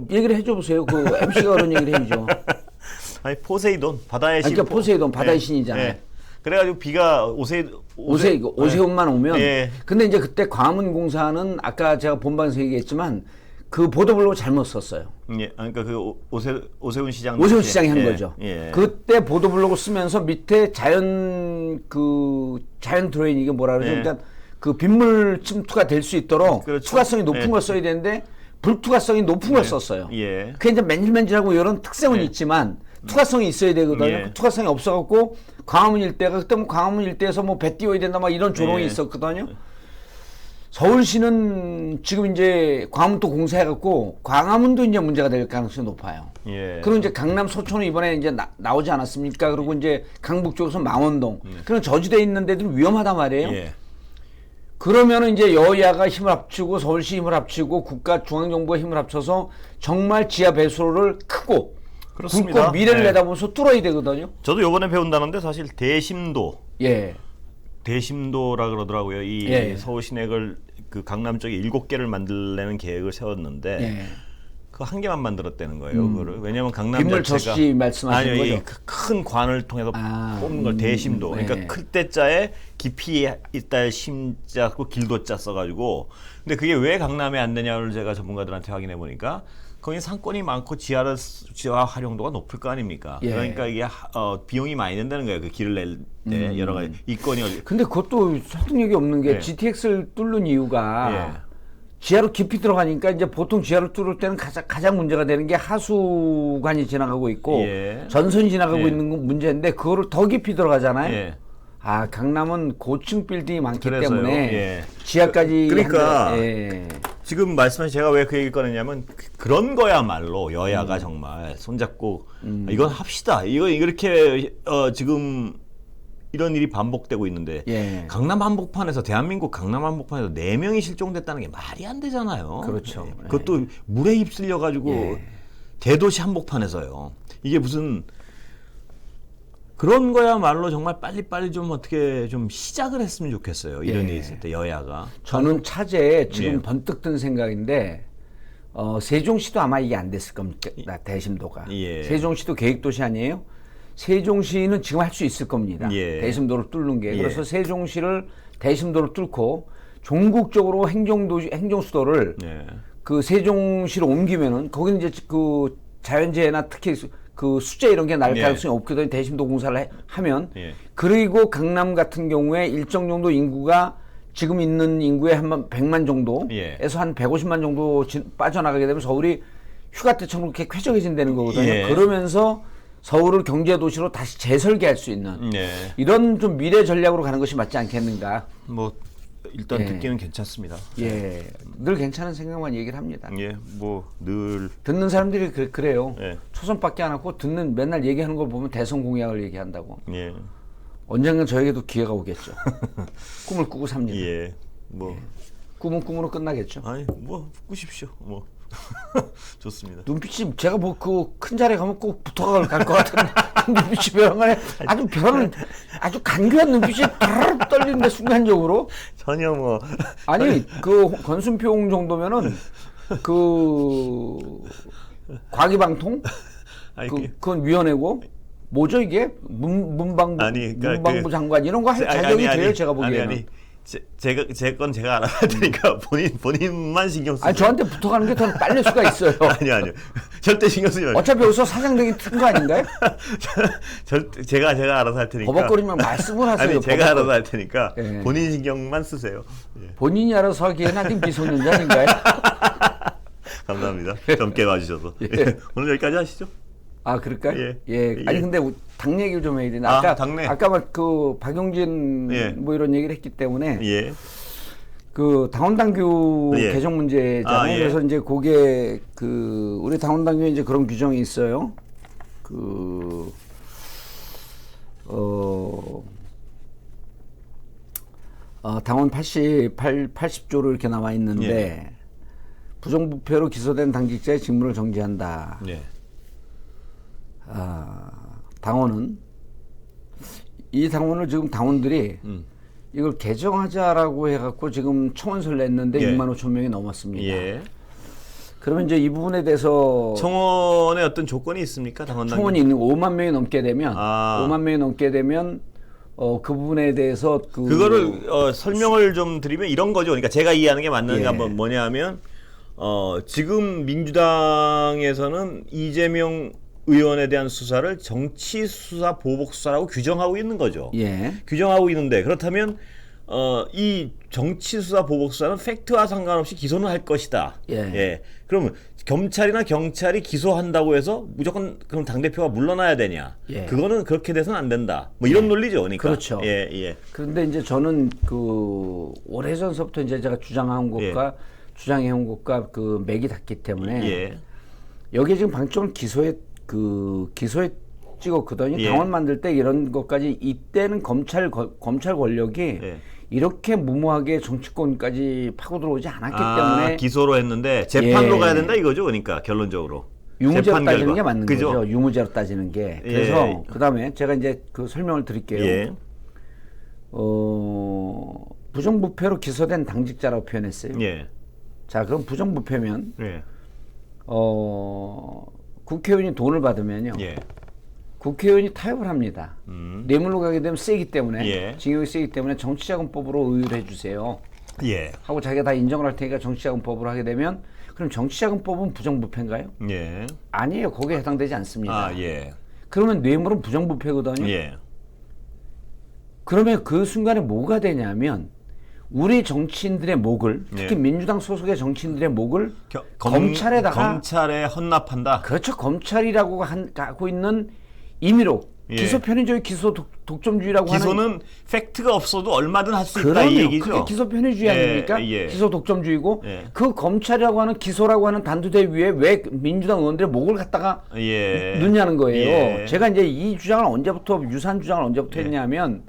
얘기를 해줘 보세요. MC가 그런 얘기를 해주죠. 아니 포세이돈 바다의 신. 그러니까 포세이돈 바다의 신이잖아요. 그래가지고 비가 오세훈만 오면. 근데 이제 그때 광화문공사는 아까 제가 본방에서 얘기했지만 그 보도블로그 잘못 썼어요. 그러니까 오세훈 시장. 오세훈 시장이 한 거죠. 그때 보도블로그 쓰면서 밑에 자연 드레인 이게 뭐라 그러죠? 그러니까 빗물 침투가 될 수 있도록 투과성이 높은 걸 써야 되는데 불투과성이 높은 걸 썼어요. 그게 이제 맨질맨질하고 이런 특성은 있지만 투과성이 있어야 되거든요. 투과성이 없어갖고 광화문 일대가 그때 뭐 광화문 일대에서 뭐 배 띄워야 된다 막 이런 조롱이 있었거든요. 서울시는 지금 이제 광화문도 공사해갖고 광화문도 이제 문제가 될 가능성이 높아요. 그리고 이제 강남 소초는 이번에 이제 나오지 않았습니까? 그리고 이제 강북 쪽에서 망원동 그런 저지대에 있는 데들은 위험하단 말이에요. 그러면은 이제 여야가 힘을 합치고 서울시 힘을 합치고 국가 중앙정부가 힘을 합쳐서 정말 지하 배수로를 크고 굵고 미래를 내다보면서 뚫어야 되거든요. 저도 요번에 배운다는데 사실 대심도라 그러더라고요. 이 서울 시내를 강남 쪽에 7개를 만들려는 계획을 세웠는데 그 한 개만 만들었다는 거예요. 그거를. 왜냐하면 강남 빗물 자체가 저수지 말씀하시는 아니요, 거죠? 이 큰 관을 통해서 뽑는 걸 대심도. 네. 그러니까 클 때자에 깊이 있다의 심자고 길도자 써가지고. 근데 그게 왜 강남에 안 되냐를 제가 전문가들한테 확인해 보니까 거기 상권이 많고 지하 활용도가 높을 거 아닙니까? 예. 그러니까 이게 비용이 많이 든다는 거예요. 그 길을 낼 때 여러 가지 이권이. 근데 그것도 설득력이 없는 게 예. GTX를 뚫는 이유가 예. 지하로 깊이 들어가니까 이제 보통 지하를 뚫을 때는 가장 문제가 되는 게 하수관이 지나가고 있고 예. 전선이 지나가고 예. 있는 건 문제인데 그거를 더 깊이 들어가잖아요. 예. 아, 강남은 고층 빌딩이 많기 그래서요. 때문에 예. 지하까지 그러니까 예. 지금 말씀하신 제가 왜 그 얘기를 꺼냈냐면 그런 거야말로 여야가 정말 손잡고 이건 합시다. 이거 이렇게 지금 이런 일이 반복되고 있는데 예. 강남 한복판에서 대한민국 강남 한복판에서 4명이 실종됐다는 게 말이 안 되잖아요. 그렇죠. 예. 그것도 물에 휩쓸려 가지고 예. 대도시 한복판에서요. 이게 무슨 그런 거야말로 정말 빨리빨리 좀 어떻게 좀 시작을 했으면 좋겠어요. 이런 예. 일이 있을 때 여야가. 저는 차제에 지금 예. 번뜩 든 생각인데 세종시도 아마 이게 안 됐을 겁니다. 대심도가. 예. 세종시도 계획도시 아니에요? 세종시는 지금 할 수 있을 겁니다. 예. 대심도를 뚫는 게. 예. 그래서 세종시를 대심도를 뚫고 종국적으로 행정수도를 예. 그 세종시로 옮기면은 거기는 이제 그 자연재해나 특히 그 수재 이런 게 날 예. 가능성이 없거든요. 대심도 공사를 하면. 예. 그리고 강남 같은 경우에 일정 정도 인구가 지금 있는 인구의 한 100만 정도에서 예. 한 150만 정도 빠져나가게 되면 서울이 휴가 때처럼 그렇게 쾌적해진다는 거거든요. 예. 그러면서 서울을 경제도시로 다시 재설계할 수 있는 예. 이런 좀 미래 전략으로 가는 것이 맞지 않겠는가. 뭐 일단 예. 듣기는 괜찮습니다. 예, 늘 괜찮은 생각만 얘기를 합니다. 예, 뭐 늘 듣는 사람들이 그래요. 예. 초선밖에 안 하고 듣는 맨날 얘기하는 걸 보면 대선 공약을 얘기한다고. 예. 언젠간 저에게도 기회가 오겠죠. 꿈을 꾸고 삽니다. 예. 뭐 꿈은 꿈으로 끝나겠죠. 아니 뭐 꾸십시오. 뭐 좋습니다. 눈빛이 제가 뭐 그 큰 자리에 가면 꼭 붙어갈 것 같은 눈빛이 벼랑간에 아주 아주 간교한 눈빛이 따르르 떨리는데 순간적으로 전혀 뭐 아니 그 권순평 정도면은 그 과기방통 아니, 그건 위원회고 뭐죠 이게 문방부 아니, 그러니까 문방부 장관 이런 거 할 자격이 돼요 제가 보기에는. 제 건 제가 알아야 되니까 본인만 신경 쓰세요. 아니 저한테 붙어가는 게 더 빨릴 수가 있어요. 아니요. 절대 신경 쓰지 마세요. 어차피 여기서 사장되기 튼 거 아닌가요? 절대 제가 알아서 할 테니까. 버벅거리면 말씀을 하세요. 아니 제가 알아서 할 테니까 예. 본인 신경만 쓰세요. 예. 본인이 알아서 하기에는 아직 미성년자 아닌가요? 감사합니다. 젊게 와주셔서. 예. 예. 오늘 여기까지 하시죠. 아 그럴까요? 예. 예. 아니 예. 근데 당 얘기를 좀 해야 되나? 아, 당내. 아까 막 그 박용진 예. 뭐 이런 얘기를 했기 때문에 예. 그 당원당규 예. 개정 문제잖아요. 아, 예. 그래서 이제 그게 그 우리 당원당규에 이제 그런 규정이 있어요. 그 당원 80조로 이렇게 나와 있는데 예. 부정부패로 기소된 당직자의 직무를 정지한다. 예. 당원은 이 당원을 지금 당원들이 이걸 개정하자라고 해갖고 지금 청원서를 냈는데 예. 6만 5천 명이 넘었습니다. 예. 그러면 이제 이 부분에 대해서 청원에 어떤 조건이 있습니까? 당원 청원이 있는 5만 명이 넘게 되면 아. 5만 명이 넘게 되면 그 부분에 대해서 그거를 설명을 좀 드리면 이런 거죠. 그러니까 제가 이해하는 게 맞는 게 예. 한번 뭐냐면 지금 민주당에서는 이재명 의원에 대한 수사를 정치 수사 보복 수사라고 규정하고 있는 거죠. 예. 규정하고 있는데 그렇다면 이 정치 수사 보복 수사는 팩트와 상관없이 기소는 할 것이다. 예. 그러면 검찰이나 경찰이 기소한다고 해서 무조건 그럼 당 대표가 물러나야 되냐? 예. 그거는 그렇게 돼서는 안 된다. 뭐 이런 논리죠, 그러니까. 그렇죠. 예. 그런데 이제 저는 그 오래전서부터 이제 제가 주장해온 것과 그 맥이 닿기 때문에 예. 여기에 지금 방점은 기소에 찍었거든요. 예. 당원 만들 때 이런 것까지 이때는 검찰 권력이 예. 이렇게 무모하게 정치권까지 파고 들어오지 않았기 때문에 기소로 했는데 재판로 예. 가야 된다 이거죠, 그러니까 결론적으로. 유무죄로 재판 따지는 결과. 게 맞는 그죠? 거죠. 유무죄로 따지는 게. 그래서 예. 그다음에 제가 이제 그 설명을 드릴게요. 예. 부정부패로 기소된 당직자라고 표현했어요. 예. 자, 그럼 부정부패면 예. 국회의원이 돈을 받으면요. 예. 국회의원이 타협을 합니다. 뇌물로 가게 되면 세기 때문에 예. 징역이 세기 때문에 정치자금법으로 의율해 주세요. 예. 하고 자기가 다 인정을 할 테니까 정치자금법으로 하게 되면 그럼 정치자금법은 부정부패인가요? 예. 아니에요. 거기에 해당되지 않습니다. 아, 예. 그러면 뇌물은 부정부패거든요. 예. 그러면 그 순간에 뭐가 되냐면 우리 정치인들의 목을 특히 예. 민주당 소속의 정치인들의 목을 검찰에다가 검찰에 헌납한다. 그렇죠. 검찰이라고 하고 있는 임의로 예. 기소 편의주의, 기소 독점주의라고 하는 기소는 팩트가 없어도 얼마든 할 수 있다 이 얘기죠. 그게 기소 편의주의 아닙니까? 예. 기소 독점주의고 예. 그 검찰이라고 하는 기소라고 하는 단두대 위에 왜 민주당 의원들의 목을 갖다가 예. 넣냐는 거예요. 예. 제가 이제 이 주장을 언제부터 유사한 주장을 언제부터 했냐면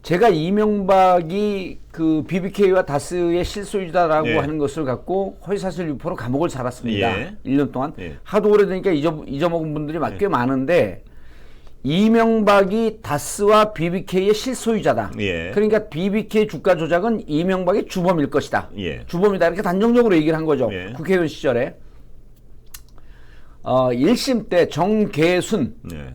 제가 이명박이 그 BBK와 다스의 실소유자라고 예. 하는 것을 갖고 허위사실 유포로 감옥을 살았습니다. 예. 1년 동안. 예. 하도 오래되니까 잊어먹은 분들이 꽤 많은데 이명박이 다스와 BBK의 실소유자다. 예. 그러니까 BBK 주가 조작은 이명박의 주범일 것이다. 예. 주범이다. 이렇게 단정적으로 얘기를 한 거죠. 예. 국회의원 시절에. 1심 때 정계순 예.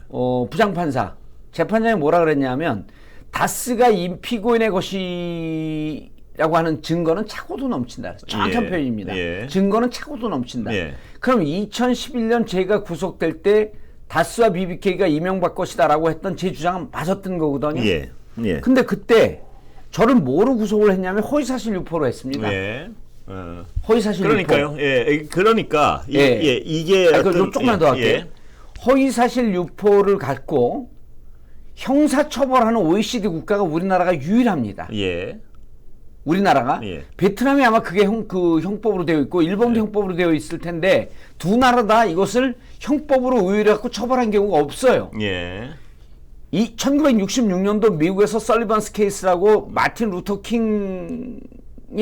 부장판사 재판장이 뭐라 그랬냐면 다스가 이 피고인의 것이라고 하는 증거는 차고도 넘친다. 정확한 예. 표현입니다. 예. 증거는 차고도 넘친다. 예. 그럼 2011년 제가 구속될 때 다스와 BBK가 이명박 것이다라고 했던 제 주장은 맞았던 거거든요. 예. 예. 근데 그때 저를 뭐로 구속을 했냐면 허위사실 유포로 했습니다. 예. 허위사실 그러니까요. 유포. 예. 그러니까 예. 이게 그럼 조금만 더 할게요. 예. 허위사실 유포를 갖고 형사처벌하는 OECD 국가가 우리나라가 유일합니다. 예. 우리나라가 예. 베트남이 아마 그게 형법으로 되어 있고 일본도 형법으로 되어 있을 텐데 두 나라 다 이것을 형법으로 의율해 갖고 처벌한 경우가 없어요. 예. 이 1966년도 미국에서 설리번스 케이스라고 마틴 루터 킹이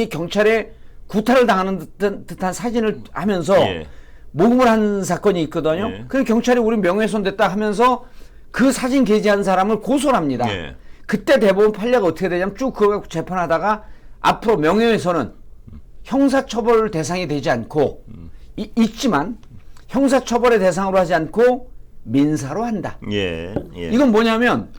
경찰에 구타를 당하는 듯한 사진을 하면서 예. 모금을 한 사건이 있거든요. 예. 그래서 경찰이 우리 명예훼손 됐다 하면서 그 사진 게재한 사람을 고소를 합니다. 예. 그때 대법원 판례가 어떻게 되냐면 쭉 그거 갖고 재판하다가 앞으로 명예훼손은 형사처벌 대상이 되지 않고 있지만 형사처벌의 대상으로 하지 않고 민사로 한다. 예. 예. 이건 뭐냐면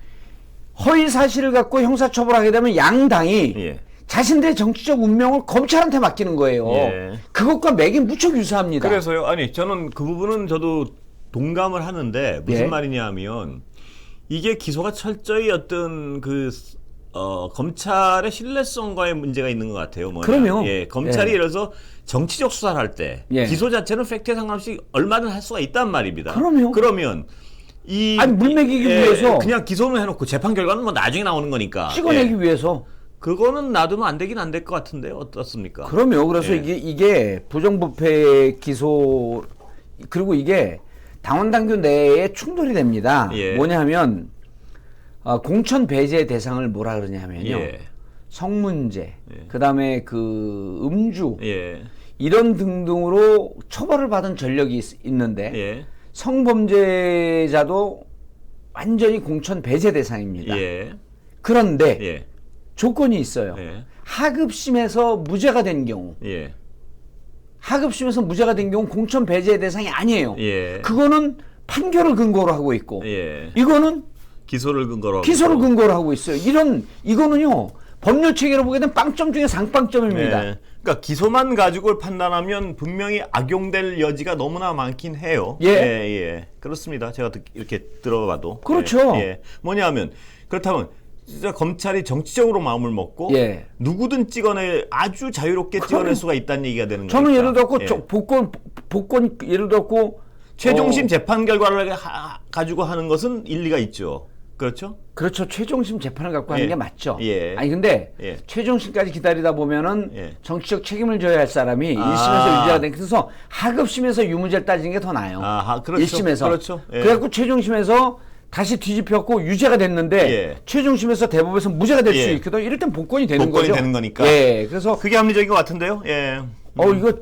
허위 사실을 갖고 형사처벌하게 되면 양당이 예. 자신들의 정치적 운명을 검찰한테 맡기는 거예요. 예. 그것과 맥이 무척 유사합니다. 그래서요. 아니 저는 그 부분은 저도 동감을 하는데 무슨 예. 말이냐면 이게 기소가 철저히 어떤 검찰의 신뢰성과의 문제가 있는 것 같아요. 그럼요. 예, 검찰이 예. 예를 들어서 정치적 수사를 할 때 예. 기소 자체는 팩트에 상관없이 얼마든 할 수가 있단 말입니다. 그럼요. 그러면 아니, 물매기기 위해서 그냥 기소는 해놓고 재판 결과는 뭐 나중에 나오는 거니까 찍어내기 예. 위해서 그거는 놔두면 안 되긴 안 될 것 같은데요. 어떻습니까? 그럼요. 그래서 예. 이게 부정부패 기소 그리고 이게 당원당규 내에 충돌이 됩니다. 예. 뭐냐면 공천 배제 대상을 뭐라 그러냐면요. 예. 성문제, 예. 그다음에 그 음주 예. 이런 등등으로 처벌을 받은 전력이 있는데 예. 성범죄자도 완전히 공천 배제 대상입니다. 예. 그런데 예. 조건이 있어요. 예. 하급심에서 무죄가 된 경우, 예. 하급심에서 무죄가 된 경우 공천 배제 대상이 아니에요. 예. 그거는 판결을 근거로 하고 있고, 예. 이거는 기소를 근거로 기소를 근거로 하고 있어요. 이거는요 법률 체계로 보게 되면 빵점 중에 상빵점입니다. 네. 그러니까 기소만 가지고 판단하면 분명히 악용될 여지가 너무나 많긴 해요. 예. 예. 그렇습니다. 제가 이렇게 들어봐도. 그렇죠. 예. 뭐냐면 그렇다면 진짜 검찰이 정치적으로 마음을 먹고 예. 누구든 아주 자유롭게 찍어낼 수가 있다는 얘기가 되는 거죠. 저는 예를 들고 예. 복권 예를 들고 최종심 재판 결과를 가지고 하는 것은 일리가 있죠. 그렇죠? 그렇죠. 최종심 재판을 갖고 하는 예. 게 맞죠. 예. 아니 근데 예. 최종심까지 기다리다 보면은 예. 정치적 정치적 책임을 져야 할 사람이 1심에서 유죄가 된 그래서 하급심에서 유무죄를 따지는 게 더 나아요. 그렇죠. 1심에서. 그렇죠. 예. 그래갖고 최종심에서 다시 뒤집혔고 유죄가 됐는데 예. 최종심에서 대법에서 무죄가 될 수 예. 있거든. 이럴 땐 복권이 되는 복권이 거죠. 되는 거니까. 예. 그래서 그게 합리적인 것 같은데요. 예. 이거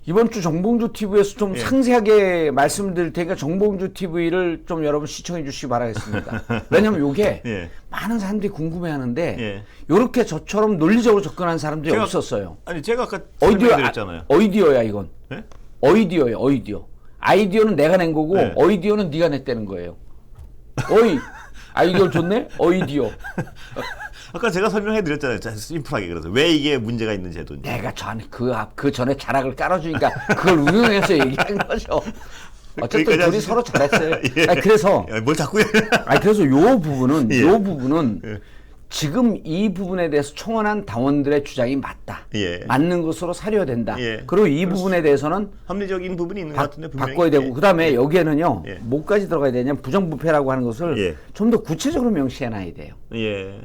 이번 주 정봉주 TV에서 좀 예. 상세하게 말씀드릴 테니까 정봉주 TV를 좀 여러분 시청해 주시기 바라겠습니다. 왜냐면 요게 예. 많은 사람들이 궁금해하는데 예. 요렇게 저처럼 논리적으로 접근하는 사람들이 제가- 없었어요. 아니 제가 아까 설명드렸잖아요. 어이디어야 이건. 예? 어이디어예요. 어이디어. 아이디어는 내가 낸 거고 네. 어이디어는 네가 냈다는 거예요. 어이 아이디어 좋네. 어이디어. 아까 제가 설명해 드렸잖아요. 심플하게. 그래서 왜 이게 문제가 있는 제도인지. 내가 그 전에 자락을 깔아주니까 그걸 운용해서 얘기한 거죠. 어쨌든 둘이 서로 잘했어요. 예. 아니, 그래서 뭘 자꾸 그래서 요 부분은 예. 요 부분은 예. 지금 이 부분에 대해서 청원한 당원들의 주장이 맞다. 예. 맞는 것으로 사려야 된다. 예. 그리고 이 부분에 대해서는 합리적인 부분이 있는 것 같은데 분명히. 바꿔야 되고 그다음에 예. 여기에는요. 예. 뭐까지 들어가야 되냐면 부정부패라고 하는 것을 예. 좀 더 구체적으로 명시해놔야 돼요. 예.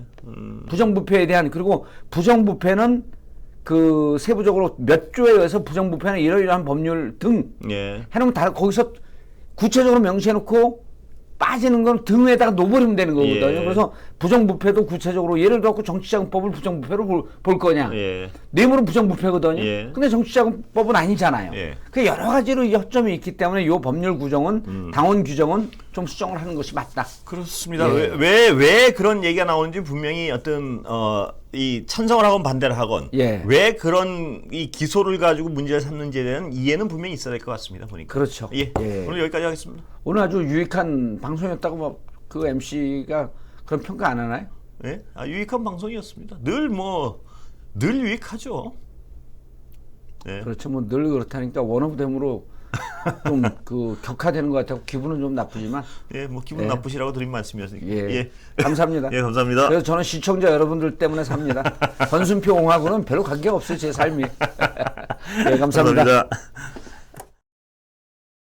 부정부패에 대한 그리고 부정부패는 그 세부적으로 몇 조에 의해서 부정부패는 이러이러한 법률 등 예. 해놓으면 다 거기서 구체적으로 명시해놓고 빠지는 건 등에다가 놓아버리면 되는 거거든요. 예. 그래서 부정부패도 구체적으로 예를 들어 정치자금법을 부정부패로 볼 거냐. 예. 뇌물은 부정부패거든요. 예. 근데 정치자금법은 아니잖아요. 예. 그 여러 가지로 허점이 있기 때문에 이 법률 규정은 당원 규정은 좀 수정을 하는 것이 맞다. 그렇습니다. 예. 왜 그런 얘기가 나오는지 분명히 어떤 이 찬성을 하건 반대를 하건 예. 왜 그런 이 기소를 가지고 문제를 삼는지에 대한 이해는 분명히 있어야 될 것 같습니다. 보니까. 그렇죠. 예. 예. 오늘 여기까지 하겠습니다. 오늘 아주 유익한 방송이었다고 그 MC가 그런 평가 안 하나요? 예? 유익한 방송이었습니다. 늘 유익하죠. 예. 그렇죠. 뭐 늘 그렇다니까 원어dem으로 좀 그 격화되는 것 같아서 기분은 좀 나쁘지만 예, 뭐 기분 예. 나쁘시라고 드린 말씀이었으니까. 예. 감사합니다. 예, 감사합니다. 그래서 저는 시청자 여러분들 때문에 삽니다. 권순표 옹하고는 별로 관계가 없어요, 제 삶이. 예, 감사합니다. 감사합니다.